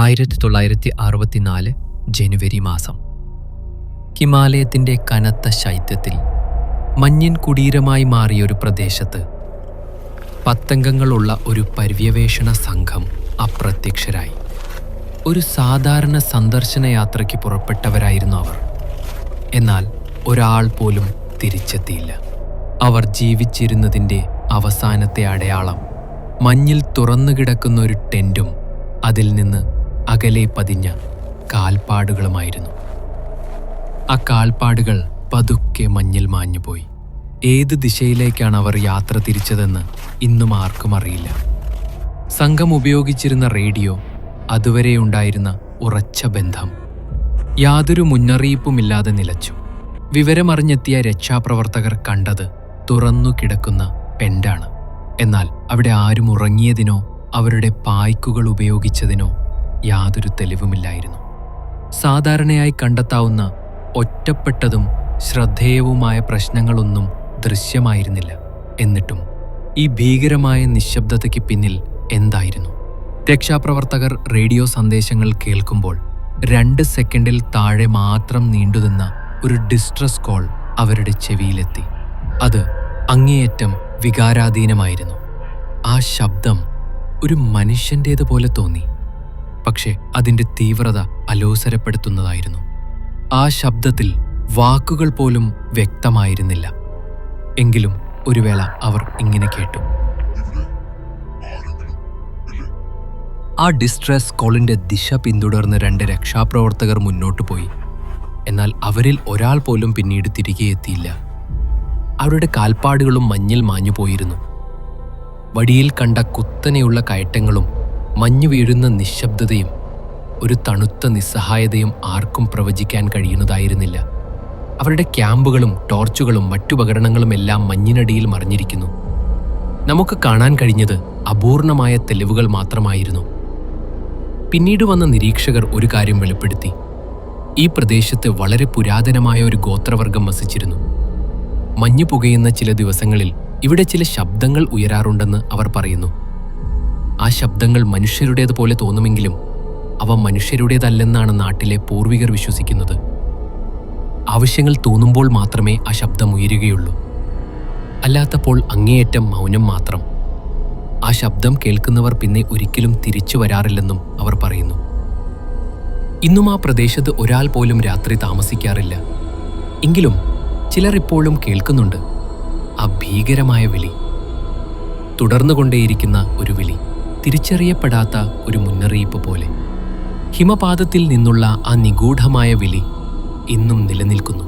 1964 ജനുവരി മാസം. ഹിമാലയത്തിൻ്റെ കനത്ത ശൈത്യത്തിൽ മഞ്ഞിൻ കുടീരമായി മാറിയൊരു പ്രദേശത്ത് 10 അംഗങ്ങളുള്ള ഒരു പര്യവേഷണ സംഘം അപ്രത്യക്ഷരായി. ഒരു സാധാരണ സന്ദർശന യാത്രയ്ക്ക് പുറപ്പെട്ടവരായിരുന്നു അവർ. എന്നാൽ ഒരാൾ പോലും തിരിച്ചെത്തിയില്ല. അവർ ജീവിച്ചിരുന്നതിൻ്റെ അവസാനത്തെ അടയാളം മഞ്ഞിൽ തുറന്നുകിടക്കുന്ന ഒരു ടെൻറ്റും അതിൽ നിന്ന് അകലെ പതിഞ്ഞ കാൽപ്പാടുകളുമായിരുന്നു. ആ കാൽപ്പാടുകൾ പതുക്കെ മഞ്ഞിൽ മാഞ്ഞുപോയി. ഏത് ദിശയിലേക്കാണ് അവർ യാത്ര തിരിച്ചതെന്ന് ഇന്നും ആർക്കും അറിയില്ല. സംഘം ഉപയോഗിച്ചിരുന്ന റേഡിയോ, അതുവരെയുണ്ടായിരുന്ന ഉറച്ച ബന്ധം, യാതൊരു മുന്നറിയിപ്പുമില്ലാതെ നിലച്ചു. വിവരമറിഞ്ഞെത്തിയ രക്ഷാപ്രവർത്തകർ കണ്ടത് തുറന്നു കിടക്കുന്ന ടെന്റാണ്. എന്നാൽ അവിടെ ആരും ഉറങ്ങിയതിനോ അവരുടെ പായ്ക്കുകൾ ഉപയോഗിച്ചതിനോ യാതൊരു തെളിവുമില്ലായിരുന്നു. സാധാരണയായി കണ്ടെത്താവുന്ന ഒറ്റപ്പെട്ടതും ശ്രദ്ധേയവുമായ പ്രശ്നങ്ങളൊന്നും ദൃശ്യമായിരുന്നില്ല. എന്നിട്ടും ഈ ഭീകരമായ നിശബ്ദതയ്ക്ക് പിന്നിൽ എന്തായിരുന്നു? രക്ഷാപ്രവർത്തകർ റേഡിയോ സന്ദേശങ്ങൾ കേൾക്കുമ്പോൾ 2 സെക്കൻഡിൽ താഴെ മാത്രം നീണ്ടുനിന്ന ഒരു ഡിസ്ട്രസ് കോൾ അവരുടെ ചെവിയിലെത്തി. അത് അങ്ങേയറ്റം വികാരാധീനമായിരുന്നു. ആ ശബ്ദം ഒരു മനുഷ്യൻ്റേതുപോലെ തോന്നി. പക്ഷേ അതിൻ്റെ തീവ്രത അലോസരപ്പെടുത്തുന്നതായിരുന്നു. ആ ശബ്ദത്തിൽ വാക്കുകൾ പോലും വ്യക്തമായിരുന്നില്ല. എങ്കിലും ഒരു വേള അവർ ഇങ്ങനെ കേട്ടു. ആ ഡിസ്ട്രസ് കോളിൻ്റെ ദിശ പിന്തുടർന്ന് 2 രക്ഷാപ്രവർത്തകർ മുന്നോട്ടു പോയി. എന്നാൽ അവരിൽ ഒരാൾ പോലും പിന്നീട് തിരികെ എത്തിയില്ല. അവരുടെ കാൽപ്പാടുകളും മഞ്ഞിൽ മാഞ്ഞുപോയിരുന്നു. വഴിയിൽ കണ്ട കുത്തനെയുള്ള കയറ്റങ്ങളും മഞ്ഞു വീഴുന്ന നിശബ്ദതയും ഒരു തണുത്ത നിസ്സഹായതയും ആർക്കും പ്രവചിക്കാൻ കഴിയുന്നതായിരുന്നില്ല. അവരുടെ ക്യാമ്പുകളും ടോർച്ചുകളും മറ്റുപകരണങ്ങളും എല്ലാം മഞ്ഞിനടിയിൽ മറിഞ്ഞിരിക്കുന്നു. നമുക്ക് കാണാൻ കഴിഞ്ഞത് അപൂർണമായ തെളിവുകൾ മാത്രമായിരുന്നു. പിന്നീട് വന്ന നിരീക്ഷകർ ഒരു കാര്യം വെളിപ്പെടുത്തി. ഈ പ്രദേശത്ത് വളരെ പുരാതനമായ ഒരു ഗോത്രവർഗം വസിച്ചിരുന്നു. മഞ്ഞു പുകയുന്ന ചില ദിവസങ്ങളിൽ ഇവിടെ ചില ശബ്ദങ്ങൾ ഉയരാറുണ്ടെന്ന് അവർ പറയുന്നു. ആ ശബ്ദങ്ങൾ മനുഷ്യരുടേതുപോലെ തോന്നുമെങ്കിലും അവ മനുഷ്യരുടേതല്ലെന്നാണ് നാട്ടിലെ പൂർവികർ വിശ്വസിക്കുന്നത്. ആവശ്യങ്ങൾ തോന്നുമ്പോൾ മാത്രമേ ആ ശബ്ദം ഉയരുകയുള്ളൂ. അല്ലാത്തപ്പോൾ അങ്ങേയറ്റം മൗനം മാത്രം. ആ ശബ്ദം കേൾക്കുന്നവർ പിന്നെ ഒരിക്കലും തിരിച്ചു വരാറില്ലെന്നും അവർ പറയുന്നു. ഇന്നും ആ പ്രദേശത്ത് ഒരാൾ പോലും രാത്രി താമസിക്കാറില്ല. എങ്കിലും ചിലർ ഇപ്പോഴും കേൾക്കുന്നുണ്ട് ആ ഭീകരമായ വിളി. തുടർന്നുകൊണ്ടേയിരിക്കുന്ന ഒരു വിളി, തിരിച്ചറിയപ്പെടാത്ത ഒരു മുന്നറിയിപ്പ് പോലെ. ഹിമപാതത്തിൽ നിന്നുള്ള ആ നിഗൂഢമായ വിളി ഇന്നും നിലനിൽക്കുന്നു.